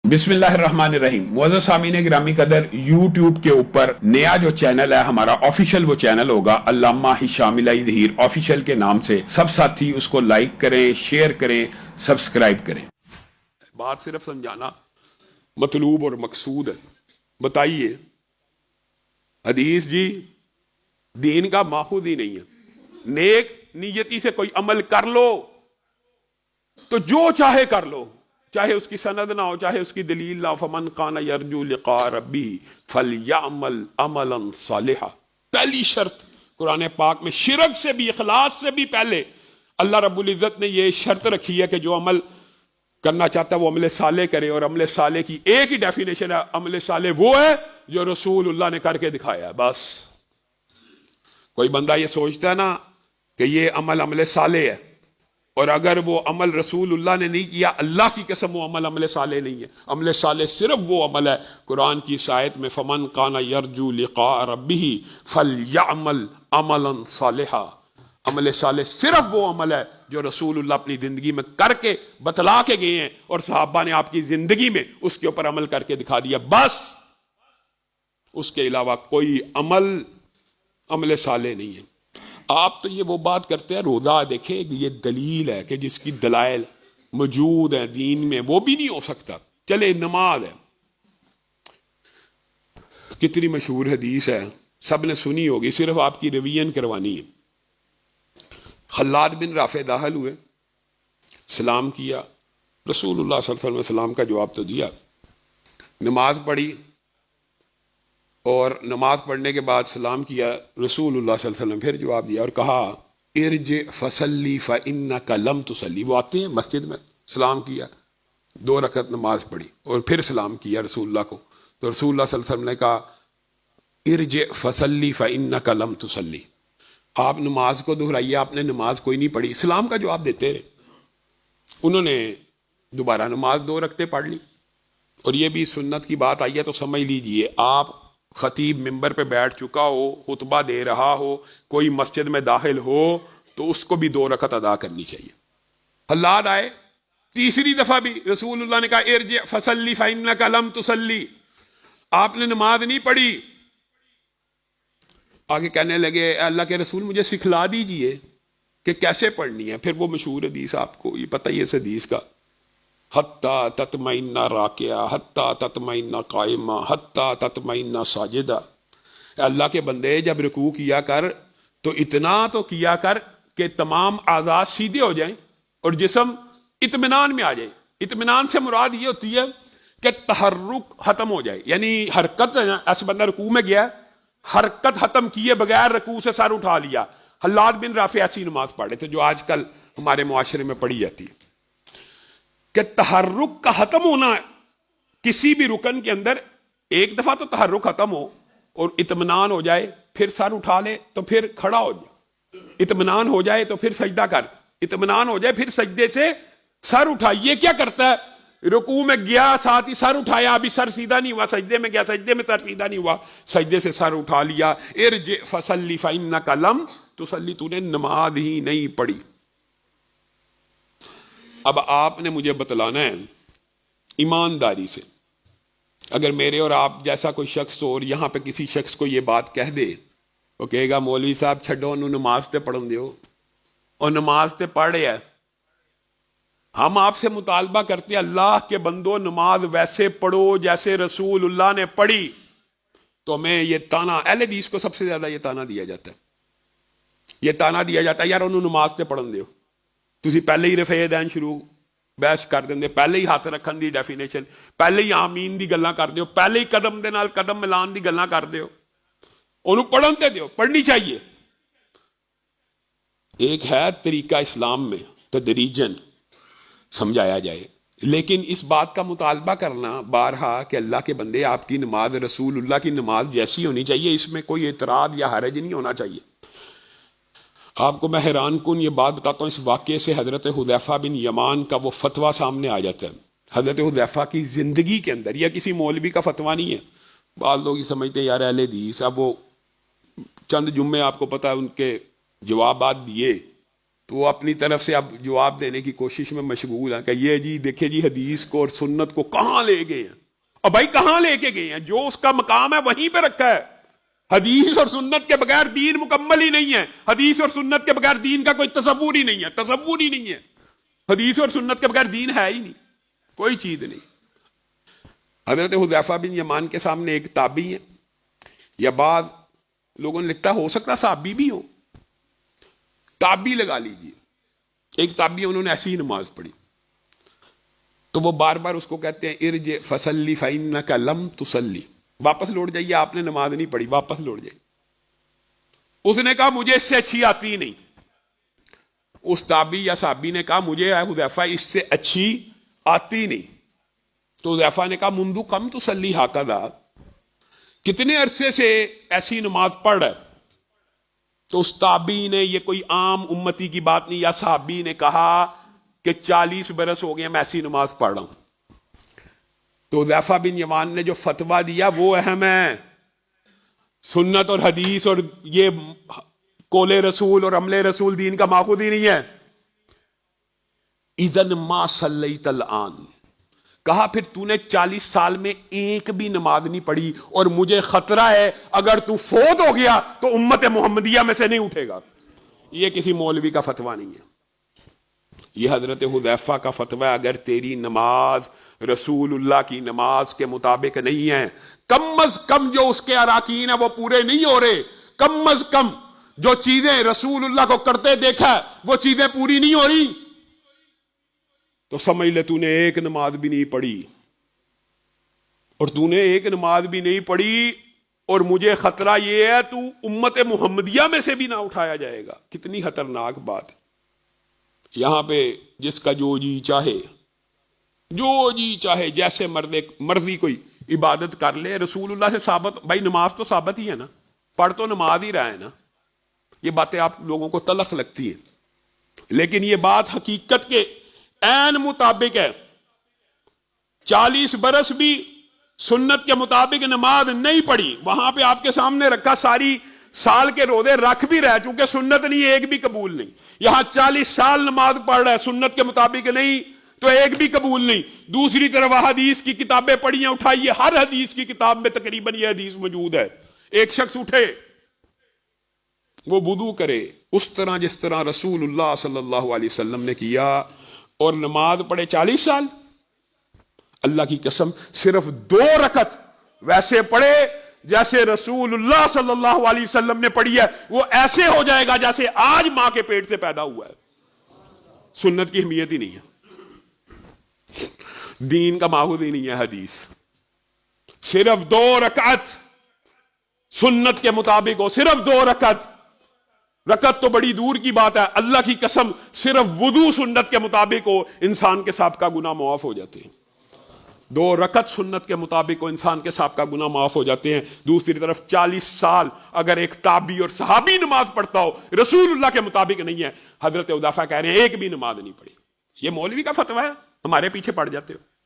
بسم اللہ الرحمن الرحیم۔ معزز سامعین گرامی قدر، یوٹیوب کے اوپر نیا جو چینل ہے ہمارا آفیشیل، وہ چینل ہوگا علامہ ہشام الہی ظہیر آفیشیل کے نام سے۔ سب ساتھی اس کو لائک کریں، شیئر کریں، سبسکرائب کریں۔ بات صرف سمجھانا مطلوب اور مقصود ہے۔ بتائیے، حدیث جی دین کا ماخوذ ہی نہیں ہے۔ نیک نیتی سے کوئی عمل کر لو تو جو چاہے کر لو، چاہے اس کی سند نہ ہو، چاہے اس کی دلیل نہ ہو۔ فمن کان یرجو لقاء ربہ فلیعمل عملا صالحا۔ پہلی شرط قرآن پاک میں شرک سے بھی، اخلاص سے بھی پہلے اللہ رب العزت نے یہ شرط رکھی ہے کہ جو عمل کرنا چاہتا ہے وہ عمل صالح کرے، اور عمل صالح کی ایک ہی ڈیفینیشن ہے، عمل صالح وہ ہے جو رسول اللہ نے کر کے دکھایا ہے۔ بس کوئی بندہ یہ سوچتا ہے نا کہ یہ عمل صالح ہے، اور اگر وہ عمل رسول اللہ نے نہیں کیا، اللہ کی قسم وہ عمل صالح نہیں ہے۔ عمل صالح صرف وہ عمل ہے، قرآن کی اس آیت میں فمن کان یرجو لقاء ربہ فلیعمل عملا صالحا۔ عمل صالح صرف وہ عمل ہے جو رسول اللہ اپنی زندگی میں کر کے بتلا کے گئے ہیں، اور صحابہ نے آپ کی زندگی میں اس کے اوپر عمل کر کے دکھا دیا۔ بس اس کے علاوہ کوئی عمل صالح نہیں ہے۔ آپ تو یہ وہ بات کرتے ہیں، روزہ دیکھیں یہ دلیل ہے کہ جس کی دلائل موجود ہیں دین میں وہ بھی نہیں ہو سکتا۔ چلے نماز ہے، کتنی مشہور حدیث ہے، سب نے سنی ہوگی، صرف آپ کی ریویژن کروانی ہے۔ خلاد بن رافع داخل ہوئے، سلام کیا، رسول اللہ صلی اللہ علیہ وسلم سلام کا جواب تو دیا، نماز پڑھی، اور نماز پڑھنے کے بعد سلام کیا، رسول اللہ صلی اللہ علیہ وسلم پھر جواب دیا اور کہا ارجع فصلی فإنک لم تصلی۔ وہ آتے ہیں مسجد میں، سلام کیا، 2 رکعت نماز پڑھی اور پھر سلام کیا رسول اللہ کو، تو رسول اللہ صلی اللہ علیہ وسلم نے کہا ارجع فصلی فإنک لم تصلی۔ آپ نماز کو دہرائیے، آپ نے نماز کوئی نہیں پڑھی، سلام کا جواب دیتے رہے۔ انہوں نے دوبارہ نماز 2 رکعتیں پڑھ لی، اور یہ بھی سنت کی بات آئی ہے تو سمجھ لیجئے، آپ خطیب ممبر پہ بیٹھ چکا ہو، خطبہ دے رہا ہو، کوئی مسجد میں داخل ہو تو اس کو بھی 2 رکعت ادا کرنی چاہیے۔ حلاد آئے، تیسری دفعہ بھی رسول اللہ نے کہا ارجع فصلی فإنک لم تصلی، آپ نے نماز نہیں پڑھی۔ آگے کہنے لگے اے اللہ کے رسول مجھے سکھلا دیجئے کہ کیسے پڑھنی ہے۔ پھر وہ مشہور حدیث، آپ کو یہ پتہ ہی ہے اس حدیث کا، حتیٰ تطمئن راکعہ حتیٰ تطمئن قائمہ حتیٰ تطمئن ساجدہ۔ اللہ کے بندے جب رکوع کیا کر تو اتنا تو کیا کر کہ تمام اعضاء سیدھے ہو جائیں اور جسم اطمینان میں آ جائے۔ اطمینان سے مراد یہ ہوتی ہے کہ تحرک ختم ہو جائے، یعنی حرکت، ایسے بندہ رکوع میں گیا، حرکت ختم کیے بغیر رکوع سے سر اٹھا لیا۔ حلاد بن رافع ایسی نماز پڑھ رہے تھے جو آج کل ہمارے معاشرے میں پڑھی جاتی ہے کہ تحرک کا ختم ہونا ہے کسی بھی رکن کے اندر۔ ایک دفعہ تو تحرک ختم ہو اور اطمینان ہو جائے، پھر سر اٹھا لے تو پھر کھڑا ہو جائے، اطمینان ہو جائے تو پھر سجدہ کر، اطمینان ہو جائے پھر سجدے سے سر اٹھائے۔ یہ کیا کرتا ہے؟ رکوع میں گیا ساتھ ہی سر اٹھایا، ابھی سر سیدھا نہیں ہوا، سجدے میں گیا سجدے میں سر سیدھا نہیں ہوا، سجدے سے سر اٹھا لیا۔ ارجع فصلی فإنک لم تصلی، تو نے نماز ہی نہیں پڑھی۔ اب آپ نے مجھے بتلانا ہے ایمانداری سے، اگر میرے اور آپ جیسا کوئی شخص ہو اور یہاں پہ کسی شخص کو یہ بات کہہ دے، وہ کہے گا مولوی صاحب چھڈو انہوں نماز تے پڑھن دیو، اور نماز تے پڑھ رہے ہیں۔ ہم آپ سے مطالبہ کرتے ہیں اللہ کے بندو نماز ویسے پڑھو جیسے رسول اللہ نے پڑھی۔ تو میں یہ تانا، اہل حدیث کو سب سے زیادہ یہ تانا دیا جاتا ہے، یہ تانا دیا جاتا ہے یار انہوں نماز تے پڑھن دیو، تسی پہلے ہی رفع دین شروع بحث کر دیں، پہلے ہی ہاتھ رکھن دی ڈیفینیشن، پہلے ہی آمین دی گلاں کر دیو، پہلے ہی قدم دے نال قدم ملان دی گلاں کر دیو، انہوں پڑھن تے دیو، پڑھنی چاہیے۔ ایک ہے طریقہ اسلام میں تدریجن سمجھایا جائے، لیکن اس بات کا مطالبہ کرنا بارہا کہ اللہ کے بندے آپ کی نماز رسول اللہ کی نماز جیسی ہونی چاہیے، اس میں کوئی اعتراض یا حرج نہیں ہونا چاہیے۔ آپ کو میں حیران کن یہ بات بتاتا ہوں، اس واقعے سے حضرت حذیفہ بن یمان کا وہ فتویٰ سامنے آ جاتا ہے۔ حضرت حذیفہ کی زندگی کے اندر، یہ کسی مولوی کا فتویٰ نہیں ہے، بعض لوگ یہ سمجھتے ہیں یار اہل حدیث، اب وہ چند جمعے آپ کو پتہ ہے ان کے جوابات دیے تو وہ اپنی طرف سے اب جواب دینے کی کوشش میں مشغول ہے کہ یہ جی دیکھیں جی حدیث کو اور سنت کو کہاں لے گئے ہیں. اور بھائی کہاں لے کے گئے ہیں؟ جو اس کا مقام ہے وہیں پہ رکھا ہے. حدیث اور سنت کے بغیر دین مکمل ہی نہیں ہے. حدیث اور سنت کے بغیر دین کا کوئی تصور ہی نہیں ہے. تصور ہی نہیں ہے. حدیث اور سنت کے بغیر دین ہے ہی نہیں، کوئی چیز نہیں. حضرت حذیفہ بن یمان کے سامنے ایک تابعی ہے، یا بعض لوگوں نے لکھتا ہو سکتا صحابی بھی ہو، تابعی لگا لیجیے. ایک تابعی انہوں نے ایسی نماز پڑھی تو وہ بار بار اس کو کہتے ہیں ارجع فصلی فإنک لم تصلی، واپس لوٹ جائیے، آپ نے نماز نہیں پڑھی، واپس لوٹ جائیے. اس نے کہا مجھے اس سے اچھی آتی نہیں. اس تابعی یا صحابی نے کہا مجھے اے حذیفہ اس سے اچھی آتی نہیں. تو حذیفہ نے کہا منذ کم تصلی ھکذا، کتنے عرصے سے ایسی نماز پڑھ رہا ہے؟ تو اس تابعی نے، یہ کوئی عام امتی کی بات نہیں، یا صحابی نے کہا کہ 40 برس ہو گئے میں ایسی نماز پڑھ رہا ہوں. تو حذیفہ بن یمان نے جو فتویٰ دیا وہ اہم ہے. سنت اور حدیث اور یہ قول رسول اور عمل رسول دین کا ماخوذ ہی نہیں ہے. اذن ما صلیت الآن، کہا پھر تو نے 40 سال میں ایک بھی نماز نہیں پڑھی، اور مجھے خطرہ ہے اگر تو فوت ہو گیا تو امت محمدیہ میں سے نہیں اٹھے گا. یہ کسی مولوی کا فتویٰ نہیں ہے، یہ حضرت حذیفہ کا فتویٰ ہے. اگر تیری نماز رسول اللہ کی نماز کے مطابق نہیں ہے، کم از کم جو اس کے اراکین ہیں وہ پورے نہیں ہو رہے، کم از کم جو چیزیں رسول اللہ کو کرتے دیکھا وہ چیزیں پوری نہیں ہو رہی، تو سمجھ لے تو نے ایک نماز بھی نہیں پڑھی. اور تو نے ایک نماز بھی نہیں پڑھی اور مجھے خطرہ یہ ہے تو امت محمدیہ میں سے بھی نہ اٹھایا جائے گا. کتنی خطرناک بات ہے. یہاں پہ جس کا جو جی چاہے، جو جی چاہے جیسے مرضی کوئی عبادت کر لے. رسول اللہ سے ثابت، بھائی نماز تو ثابت ہی ہے نا، پڑھ تو نماز ہی رہا ہے نا. یہ باتیں آپ لوگوں کو تلخ لگتی ہیں، لیکن یہ بات حقیقت کے عین مطابق ہے. 40 برس بھی سنت کے مطابق نماز نہیں پڑھی، وہاں پہ آپ کے سامنے رکھا، ساری سال کے روزے رکھ بھی رہا، چونکہ سنت نہیں، ایک بھی قبول نہیں. یہاں 40 سال نماز پڑھ رہا ہے، سنت کے مطابق نہیں تو ایک بھی قبول نہیں. دوسری طرف حدیث کی کتابیں پڑھیے، اٹھائیے، ہر حدیث کی کتاب میں تقریباً یہ حدیث موجود ہے. ایک شخص اٹھے، وہ وضو کرے اس طرح جس طرح رسول اللہ صلی اللہ علیہ وسلم نے کیا، اور نماز پڑھے 40 سال. اللہ کی قسم صرف 2 رکعت ویسے پڑھے جیسے رسول اللہ صلی اللہ علیہ وسلم نے پڑھی ہے، وہ ایسے ہو جائے گا جیسے آج ماں کے پیٹ سے پیدا ہوا ہے. سنت کی اہمیت ہی نہیں ہے، دین کا ماخوذ ہی نہیں ہے حدیث. صرف 2 رکعت سنت کے مطابق ہو، صرف 2 رکعت. رکعت تو بڑی دور کی بات ہے، اللہ کی قسم صرف وضو سنت کے مطابق ہو، انسان کے سابقہ گناہ معاف ہو جاتے ہیں. 2 رکعت سنت کے مطابق ہو، انسان کے سابقہ گناہ معاف ہو جاتے ہیں. دوسری طرف 40 سال اگر ایک تابعی اور صحابی نماز پڑھتا ہو، رسول اللہ کے مطابق نہیں ہے. حضرت حذیفہ کہہ رہے ہیں ایک بھی نماز نہیں پڑھی. یہ مولوی کا فتویٰ ہے، ہمارے پیچھے پڑ جاتے ہو.